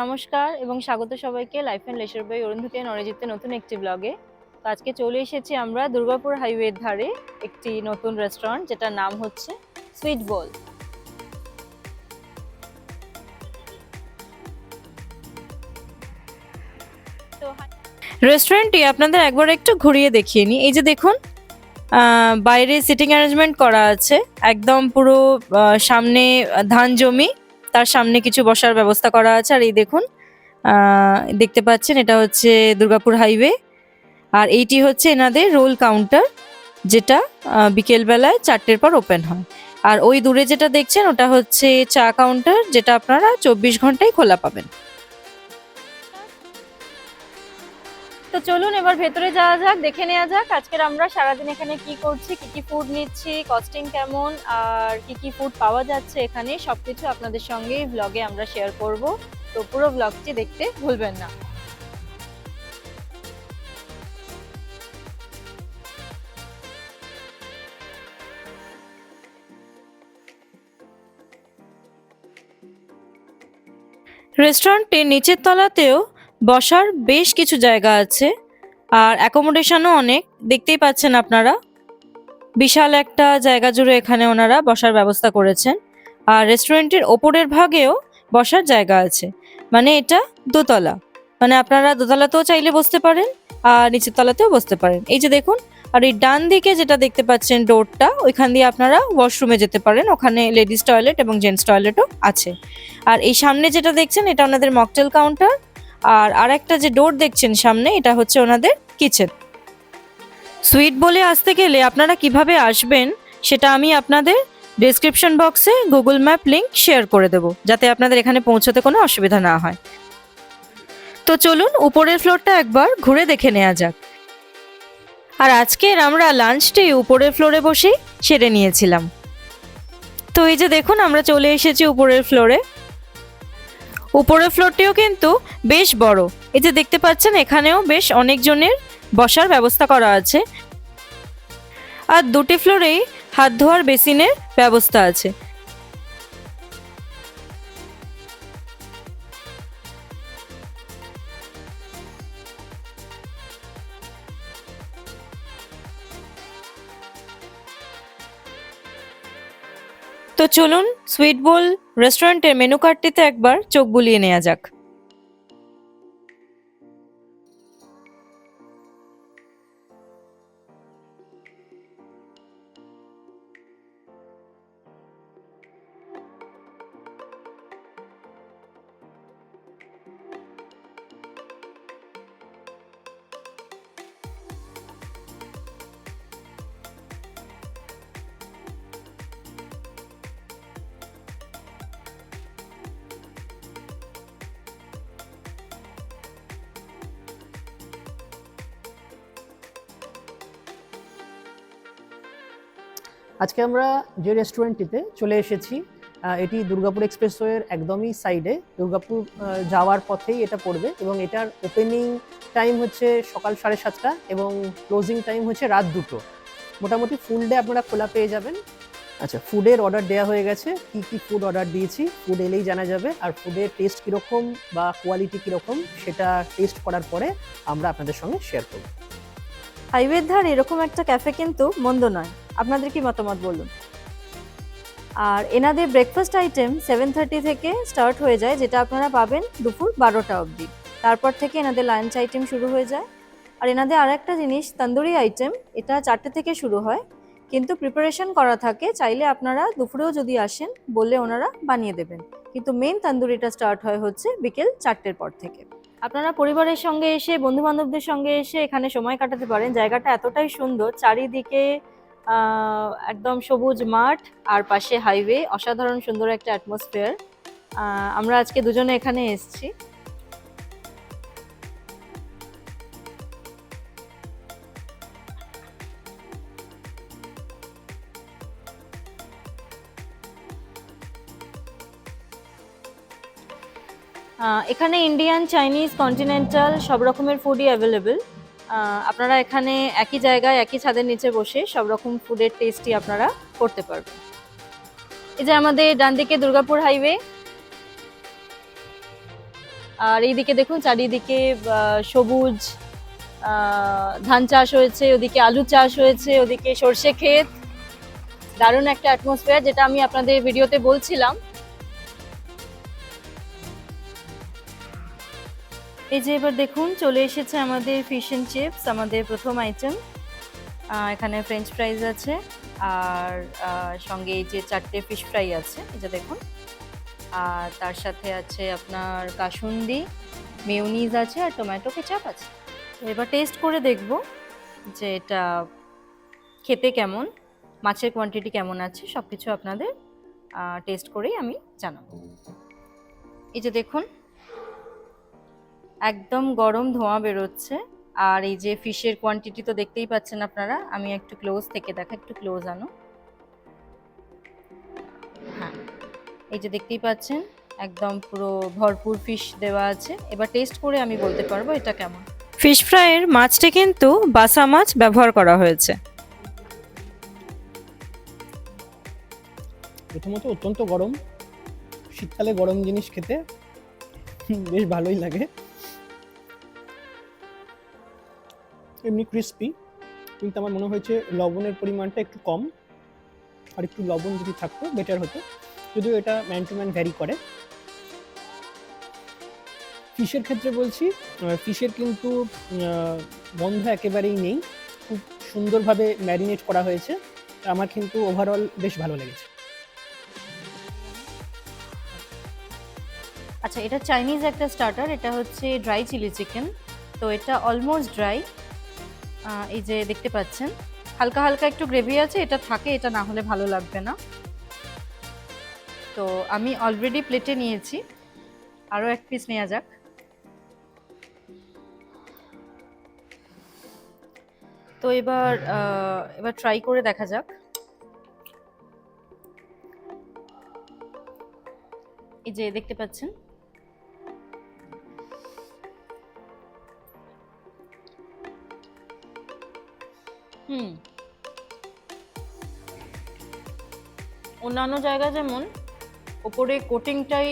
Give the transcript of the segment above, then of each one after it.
নমস্কার এবং স্বাগত সবাইকে life and leisure by Arundhati নরেজিতে নতুন একটি ব্লগে। তো আজকে চলে এসেছি আমরা দুর্গাপুর হাইওয়ের ধারে একটি নতুন রেস্টুরেন্ট যেটার নাম হচ্ছে সুইট বল। রেস্টুরেন্টটি আপনাদের একবার একটু ঘুরিয়ে দেখিয়ে নিই। এই যে দেখুন, বাইরে সিটিং অ্যারেঞ্জমেন্ট করা আছে, একদম পুরো সামনে ধান জমি, তার সামনে কিছু বসার ব্যবস্থা করা আছে। আর এই দেখুন, দেখতে পাচ্ছেন এটা হচ্ছে দুর্গাপুর হাইওয়ে। আর এইটি হচ্ছে এনাদের রোল কাউন্টার, যেটা বিকেলবেলায় 4টের পর ওপেন হয়। আর ওই দূরে যেটা দেখছেন ওটা হচ্ছে চা কাউন্টার, যেটা আপনারা 24 ঘন্টাই খোলা পাবেন। তো চলুন এবার ভেতরে যাওয়া যাক, দেখে নেওয়া যাক আজকের আমরা সারাদিন এখানে কি করছি, কি কি ফুড নিচ্ছি, কস্টিং কেমন, আর কি কি ফুড পাওয়া যাচ্ছে এখানে, সবকিছু আপনাদের সঙ্গে ব্লগে আমরা শেয়ার করব। তো পুরো ব্লগটি দেখতে ভুলবেন না। রেস্টুরেন্টের নিচের তলাতেও বসার বেশ কিছু জায়গা আছে, আর অ্যাকোমোডেশনও অনেক, দেখতেই পাচ্ছেন আপনারা। বিশাল একটা জায়গা জুড়ে এখানে ওনারা বসার ব্যবস্থা করেছেন। আর রেস্টুরেন্টের ওপরের ভাগেও বসার জায়গা আছে, মানে এটা দোতলা, মানে আপনারা দোতলাতেও চাইলে বসতে পারেন আর নিচের তলাতেও বসতে পারেন। এই যে দেখুন, আর এই ডান দিকে যেটা দেখতে পাচ্ছেন ডোরটা, ওইখান দিয়ে আপনারা ওয়াশরুমে যেতে পারেন, ওখানে লেডিস টয়লেট এবং জেন্টস টয়লেটও আছে। আর এই সামনে যেটা দেখছেন এটা ওনাদের মকটেল কাউন্টার, আর আরেকটা যে ডোর দেখছেন সামনে, এটা হচ্ছে ওনাদের কিচেন। সুইট বলে আসতে গেলে আপনারা কিভাবে আসবেন সেটা আমি আপনাদের ডেসক্রিপশন বক্সে গুগল ম্যাপ লিংক শেয়ার করে দেবো, যাতে আপনাদের এখানে পৌঁছতে কোনো অসুবিধা না হয়। তো চলুন উপরের ফ্লোরটা একবার ঘুরে দেখে নেওয়া যাক। আর আজকের আমরা লাঞ্চটি উপরের ফ্লোরে বসেই সেরে নিয়েছিলাম। তো এই যে দেখুন, আমরা চলে এসেছি উপরের ফ্লোরে। উপরের ফ্লোরটিও কিন্তু বেশ বড়। এই যে দেখতে পাচ্ছেন, এখানেও বেশ অনেকজনের বসার ব্যবস্থা করা আছে। আর দুটি ফ্লোরেই হাত ধোয়ার বেসিনের ব্যবস্থা আছে। তো চলুন সুইট বোল রেস্টুরেন্টের মেনু কার্ডটিতে একবার চোখ বুলিয়ে নেওয়া যাক। আজকে আমরা যে রেস্টুরেন্টটিতে চলে এসেছি, এটি দুর্গাপুর এক্সপ্রেসওয়ের একদমই সাইডে, দুর্গাপুর যাওয়ার পথেই এটা পড়বে। এবং এটার ওপেনিং টাইম হচ্ছে সকাল 7:30 এবং ক্লোজিং টাইম হচ্ছে রাত 2টো। মোটামুটি ফুল ডে আপনারা খোলা পেয়ে যাবেন। আচ্ছা, ফুডের অর্ডার দেওয়া হয়ে গেছে। কি কি ফুড অর্ডার দিয়েছি ফুড এলেই জানা যাবে। আর ফুডের টেস্ট কীরকম বা কোয়ালিটি কীরকম সেটা টেস্ট করার পরে আমরা আপনাদের সঙ্গে শেয়ার করব। হাইওয়ের ধারে এরকম একটা ক্যাফে কিন্তু মন্দ নয়, আপনাদের কি মতামত বলুন। আর এনাদের ব্রেকফাস্ট আইটেম 7:30 থেকে স্টার্ট হয়ে যায়, যেটা আপনারা পাবেন দুপুর 12টা অবধি। তারপর থেকে এনাদের লাঞ্চ আইটেম শুরু হয়ে যায়। আর এনাদের আর একটা জিনিস, তন্দুরি আইটেম, এটা 4টে থেকে শুরু হয়, কিন্তু প্রিপারেশন করা থাকে। চাইলে আপনারা দুপুরেও যদি আসেন বললে ওনারা বানিয়ে দেবেন, কিন্তু মেন তন্দুরিটা স্টার্ট হয় হচ্ছে বিকেল 4টের পর থেকে। আপনারা পরিবারের সঙ্গে এসে, বন্ধু বান্ধবদের সঙ্গে এসে এখানে সময় কাটাতে পারেন। জায়গাটা এতটাই সুন্দর, চারিদিকে একদম সবুজ মাঠ আর পাশে হাইওয়ে, অসাধারণ সুন্দর একটা অ্যাটমসফিয়ার। আমরা আজকে দুজনে এখানে এসেছি। এখানে ইন্ডিয়ান, চাইনিজ, কন্টিনেন্টাল সব রকমের ফুডই অ্যাভেলেবেল। আপনারা এখানে একই জায়গায় একই ছাদের নিচে বসে সব রকম ফুডের টেস্টই আপনারা করতে পারবেন। এই যে আমাদের ডান দিকে দুর্গাপুর হাইওয়ে, আর এইদিকে দেখুন চারিদিকে সবুজ ধান চাষ হয়েছে, ওদিকে আলু চাষ হয়েছে, ওদিকে সর্ষে ক্ষেত। দারুণ একটা অ্যাটমসফিয়ার, যেটা আমি আপনাদের ভিডিওতে বলছিলাম। এই যে এবার দেখুন চলে এসেছে আমাদের ফিশ এন্ড চিপস, আমাদের প্রথম আইটেম। এখানে ফ্রেঞ্চ ফ্রাইজ আছে, আর সঙ্গে এই যে 4টে ফিশ ফ্রাই আছে, এই যে দেখুন। আর তার সাথে আছে আপনার কাসুন্দি, মেয়োনিজ আছে, আর টমেটো কেচাপ আছে। তো এবার টেস্ট করে দেখব যে এটা খেতে কেমন, মাছের কোয়ান্টিটি কেমন আছে, সব কিছু আপনাদের টেস্ট করেই আমি জানাবো। এই যে দেখুন একদম গরম ধোঁয়া বেরোচ্ছে, আর এই যে ফিশের কোয়ান্টিটি তো দেখতেই পাচ্ছেন আপনারা। আমি একটু ক্লোজ থেকে দেখা, একটু ক্লোজ আনো। হ্যাঁ, এই যে দেখতেই পাচ্ছেন একদম পুরো ভরপুর ফিশ দেওয়া আছে। এবার টেস্ট করে আমি বলতে পারবো এটা কেমন। ফিশ ফ্রাইয়ের মাছটি কিন্তু বাসা মাছ ব্যবহার করা হয়েছে। প্রথমত অত্যন্ত গরম, শীতকালে গরম জিনিস খেতে বেশ ভালোই লাগে। এমনি ক্রিস্পি, কিন্তু আমার মনে হয়েছে লবণের পরিমাণটা একটু কম, আর একটু লবণ যদি থাকতো বেটার হতো, যদিও এটা ম্যান টু ম্যান ভ্যারি করে। ফিশের ক্ষেত্রে বলছি, ফিশের কিন্তু গন্ধ একেবারেই নেই, খুব সুন্দরভাবে ম্যারিনেট করা হয়েছে। আমার কিন্তু ওভারঅল বেশ ভালো লেগেছে। আচ্ছা, এটা চাইনিজ একটা স্টার্টার, এটা হচ্ছে ড্রাই চিলি চিকেন। তো এটা অলমোস্ট ড্রাই, এই যে দেখতে পাচ্ছেন হালকা হালকা একটু গ্রেভি আছে, এটা থাকে, এটা না হলে ভালো লাগবে না। তো আমি অলরেডি প্লেটে নিয়েছি, আরও এক পিস নেওয়া যাক। তো এবার ট্রাই করে দেখা যাক। এই যে দেখতে পাচ্ছেন অন্যান্য জায়গা যেমন ওপরে কোটিংটাই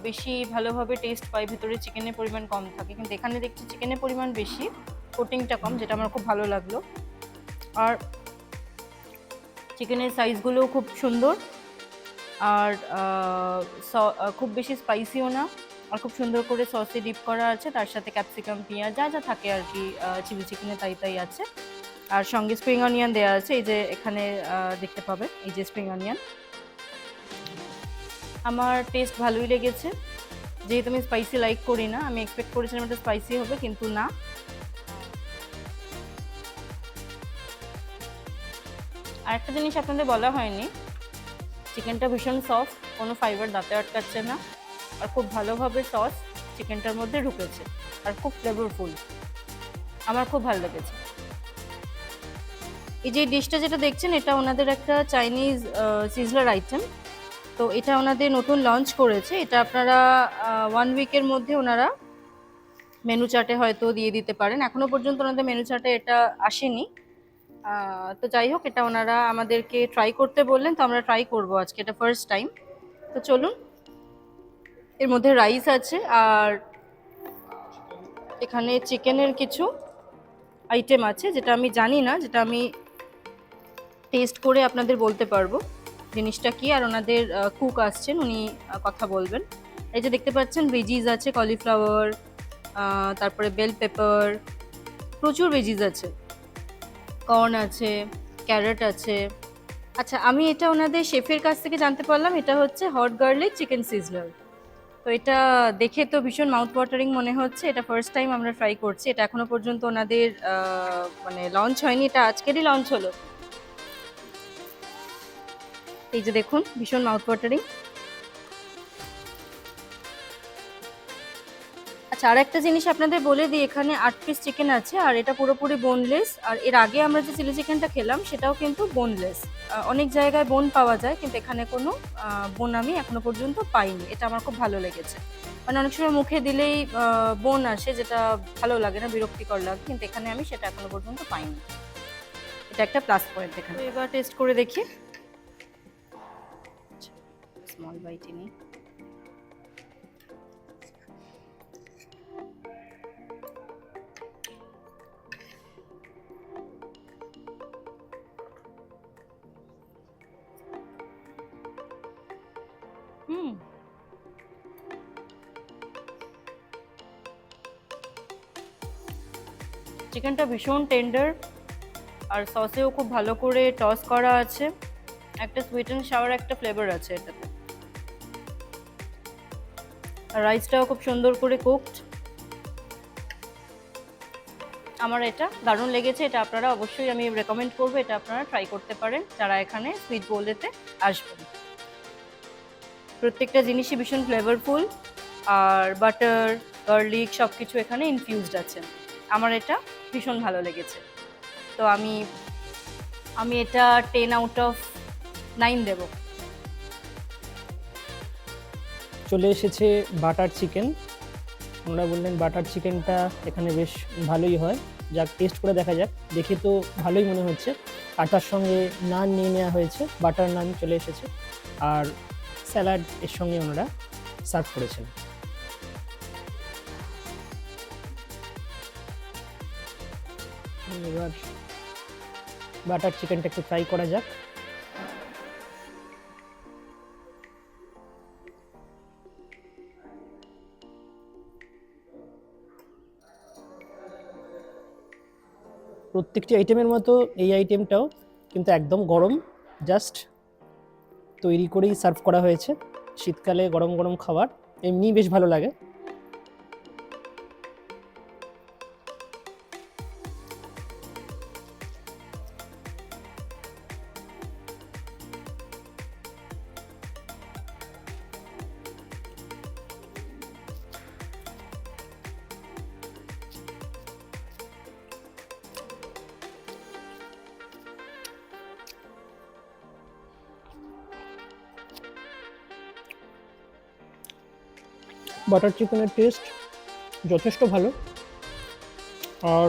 বেশি ভালোভাবে টেস্ট পাই, ভিতরে চিকেনের পরিমাণ কম থাকে, কিন্তু এখানে দেখছি চিকেনের পরিমাণ বেশি, কোটিংটা কম, যেটা আমার খুব ভালো লাগলো। আর চিকেনের সাইজগুলোও খুব সুন্দর, আর খুব বেশি স্পাইসিও না, আর খুব সুন্দর করে সসে ডিপ করা আছে, তার সাথে ক্যাপসিকাম, পেঁয়াজ যা যা থাকে আর কি চিলি চিকেনে তাই তাই আছে। আর সঙ্গে স্প্রিং অনিয়ন দেওয়া আছে, এই যে এখানে দেখতে পাবেন, এই যে স্প্রিং অনিয়ন। আমার টেস্ট ভালোই লেগেছে, যেহেতু আমি স্পাইসি লাইক করি না, আমি এক্সপেক্ট করেছিলাম এটা স্পাইসি হবে, কিন্তু না। আর একটা জিনিস আপনাদের বলা হয়নি, চিকেনটা ভীষণ সফট, কোনো ফাইবার দাঁতে আটকাচ্ছে না, আর খুব ভালোভাবে সস চিকেনটার মধ্যে ঢুকেছে, আর খুব ফ্লেভারফুল, আমার খুব ভালো লেগেছে। এই যে ডিশটা যেটা দেখছেন, এটা ওনাদের একটা চাইনিজ সিজলার আইটেম। তো এটা ওনাদের নতুন লঞ্চ করেছে, এটা আপনারা 1 উইকের মধ্যে ওনারা মেনু চার্টে হয়তো দিয়ে দিতে পারেন। এখনো পর্যন্ত ওনাদের মেনু চার্টে এটা আসেনি। তো যাই হোক, এটা ওনারা আমাদেরকে ট্রাই করতে বললেন, তো আমরা ট্রাই করব আজকে, এটা ফার্স্ট টাইম। তো চলুন, এর মধ্যে রাইস আছে, আর এখানে চিকেনের কিছু আইটেম আছে যেটা আমি জানি না, যেটা আমি টেস্ট করে আপনাদের বলতে পারবো জিনিসটা কি। আর ওনাদের কুক আসছেন, উনি কথা বলবেন। এই যে দেখতে পাচ্ছেন ভেজিস আছে, কলিফ্লাওয়ার, তারপরে বেল পেপার, প্রচুর ভেজিস আছে, কর্ন আছে, ক্যারট আছে। আচ্ছা, আমি এটা ওনাদের শেফের কাছ থেকে জানতে পারলাম, এটা হচ্ছে হট গার্লিক চিকেন সিজলার। তো এটা দেখে তো ভীষণ মাউথ ওয়াটারিং মনে হচ্ছে, এটা ফার্স্ট টাইম আমরা ট্রাই করছি, এটা এখনো পর্যন্ত ওনাদের মানে লঞ্চ হয়নি, এটা আজকেরই লঞ্চ হলো। এই যে দেখুন ভীষণ মাউথ ওয়াটারিং। আচ্ছা, আর একটা জিনিস আপনাদের বলে দিই, এখানে 8 পিস চিকেন আছে, আর এটা পুরোপুরি বোনলেস। আর এর আগে আমরা যে চিলি চিকেনটা খেলাম সেটাও কিন্তু বোনলেস। অনেক জায়গায় বোন পাওয়া যায়, কিন্তু এখানে কোনো বোন আমি এখনো পর্যন্ত পাইনি, এটা আমার খুব ভালো লেগেছে। মানে অনেক সময় মুখে দিলেই বোন আসে, যেটা ভালো লাগে না, বিরক্তিকর লাগে, কিন্তু এখানে আমি সেটা এখনো পর্যন্ত পাইনি, এটা একটা প্লাস পয়েন্ট এখানে। এবার টেস্ট করে দেখি, স্মল বাইটই নিই। হুম, চিকেনটা ভীষণ টেন্ডার, আর সসেও খুব ভালো করে টস করা আছে, একটা সুইট অ্যান্ড সাওয়ার একটা ফ্লেভার আছে এটাতে। আর রাইসটাও খুব সুন্দর করে কুকড। আমার এটা দারুণ লেগেছে, এটা আপনারা অবশ্যই আমি রেকমেন্ড করবো, এটা আপনারা ট্রাই করতে পারেন যারা এখানে সুইট বোলেতে আসবেন। প্রত্যেকটা জিনিসই ভীষণ ফ্লেভারফুল, আর বাটার গার্লিক সব কিছু এখানে ইনফিউজড আছে। আমার এটা ভীষণ ভালো লেগেছে। তো আমি এটা 10/9 দেব। চলে এসেছে বাটার চিকেন। ওনারা বললেন বাটার চিকেনটা এখানে বেশ ভালোই হয়, যাক টেস্ট করে দেখা যাক। দেখে তো ভালোই মনে হচ্ছে। আর তার সঙ্গে নান নিয়ে নেওয়া হয়েছে, বাটার নান চলে এসেছে, আর স্যালাড এর সঙ্গে ওনারা সার্ভ করেছেন। এবার বাটার চিকেনটা একটু ফ্রাই করা যাক। প্রত্যেকটি আইটেমের মতো এই আইটেমটাও কিন্তু একদম গরম, জাস্ট তৈরি করেই সার্ভ করা হয়েছে। শীতকালে গরম গরম খাবার এমনিই বেশ ভালো লাগে। বাটার চিকেনের টেস্ট যথেষ্ট ভালো, আর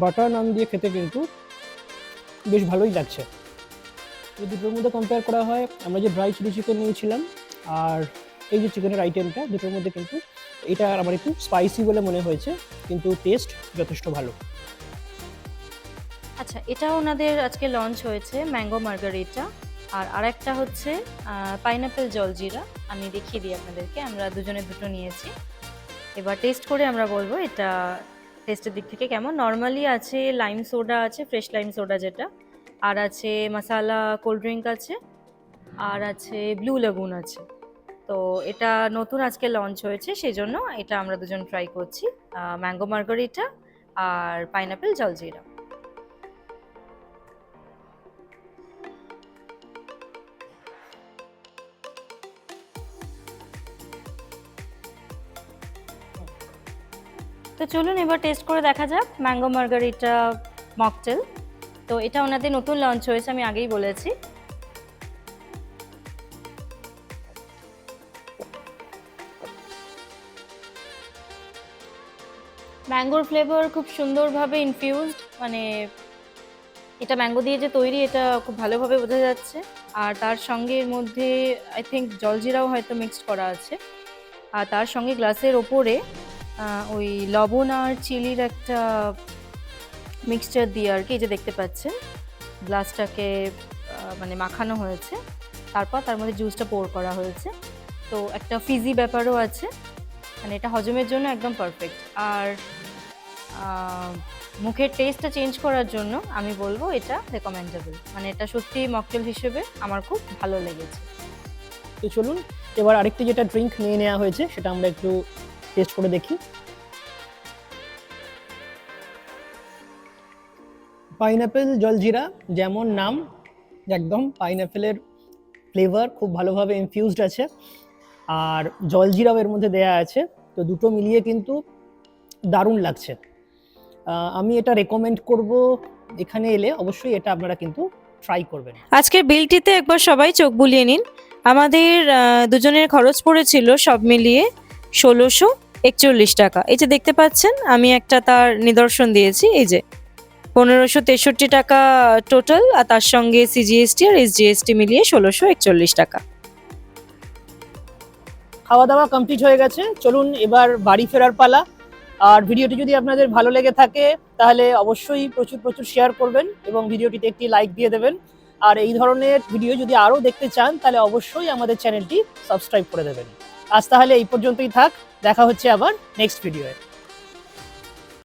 বাটার নান দিয়ে খেতে কিন্তু বেশ ভালোই লাগছে। এই দুটোর মধ্যে কম্পেয়ার করা হয়, আমরা যে ড্রাই চিলি চিকেন নিয়েছিলাম আর এই যে চিকেনের আইটেমটা, দুটোর মধ্যে কিন্তু এটা আমার একটু স্পাইসি বলে মনে হয়েছে, কিন্তু টেস্ট যথেষ্ট ভালো। আচ্ছা, এটা ওনাদের আজকে লঞ্চ হয়েছে ম্যাঙ্গো মার্গারিটা, আর আরেকটা হচ্ছে পাইনাপেল জলজিরা। আমি দেখিয়ে দিই আপনাদেরকে, আমরা দুজনে দুটো নিয়েছি। এবার টেস্ট করে আমরা বলবো এটা টেস্টের দিক থেকে কেমন। নর্মালি আছে লাইম সোডা আছে, ফ্রেশ লাইম সোডা যেটা, আর আছে মশালা কোল্ড ড্রিঙ্ক আছে, আর আছে ব্লু লেগুন আছে। তো এটা নতুন আজকে লঞ্চ হয়েছে, সেই জন্য এটা আমরা দুজন ট্রাই করছি, ম্যাঙ্গো মার্গারিটা আর পাইনাপেল জলজিরা। তো চলুন এবার টেস্ট করে দেখা যাক ম্যাঙ্গো মার্গারিটা মকটেল। তো এটা ওনাদের নতুন লঞ্চ হয়েছে, আমি আগেই বলেছি। ম্যাঙ্গোর ফ্লেভার খুব সুন্দরভাবে ইনফিউজড, মানে এটা ম্যাঙ্গো দিয়ে যে তৈরি এটা খুব ভালোভাবে বোঝা যাচ্ছে। আর তার সঙ্গে এর মধ্যে আই থিঙ্ক জলজিরাও হয়তো মিক্সড করা আছে। আর তার সঙ্গে গ্লাসের ওপরে ওই লবণ আর চিলির একটা মিক্সচার দিয়ে আর কি, এই যে দেখতে পাচ্ছেন গ্লাসটাকে মানে মাখানো হয়েছে, তারপর তার মধ্যে জুসটা পোর করা হয়েছে। তো একটা ফিজি ব্যাপারও আছে, মানে এটা হজমের জন্য একদম পারফেক্ট। আর মুখের টেস্টটা চেঞ্জ করার জন্য আমি বলবো এটা রেকমেন্ডেবল, মানে এটা সত্যি মকটেল হিসেবে আমার খুব ভালো লেগেছে। তো চলুন এবার আরেকটি যেটা ড্রিঙ্ক নিয়ে নেওয়া হয়েছে সেটা আমরা একটু টেস্ট করে দেখি। পাইনাপেল জলজিরা, যেমন নাম, একদম পাইনাপেলের ফ্লেভার খুব ভালোভাবে ইনফিউজড আছে, আর জলজিরাও এর মধ্যে দেয়া আছে। তো দুটো মিলিয়ে কিন্তু দারুণ লাগছে। আমি এটা রেকমেন্ড করব, এখানে এলে অবশ্যই এটা আপনারা কিন্তু ট্রাই করবেন। আজকের বিলটিতে একবার সবাই চোখ বুলিয়ে নিন। আমাদের দুজনের খরচ পড়েছিল সব মিলিয়ে ১৬৪১ টাকা। এই যে দেখতে পাচ্ছেন, আমি একটা তার নিদর্শন দিয়েছি, এই যে ১৫৬৩ টাকা টোটাল, আর তার সঙ্গে সিজিএসটি আর এসজিএসটি মিলিয়ে ১৬৪১ টাকা। খাওয়া দাওয়া কমপ্লিট হয়ে গেছে, চলুন এবার বাড়ি ফেরার পালা। আর ভিডিওটি যদি আপনাদের ভালো লেগে থাকে তাহলে অবশ্যই প্রচুর প্রচুর শেয়ার করবেন এবং ভিডিওটিতে একটি লাইক দিয়ে দেবেন। আর এই ধরনের ভিডিও যদি আরও দেখতে চান তাহলে অবশ্যই আমাদের চ্যানেলটি সাবস্ক্রাইব করে দেবেন। আজ তাহলে এই পর্যন্তই থাক, দেখা হচ্ছে আবার নেক্সট ভিডিওয়ে।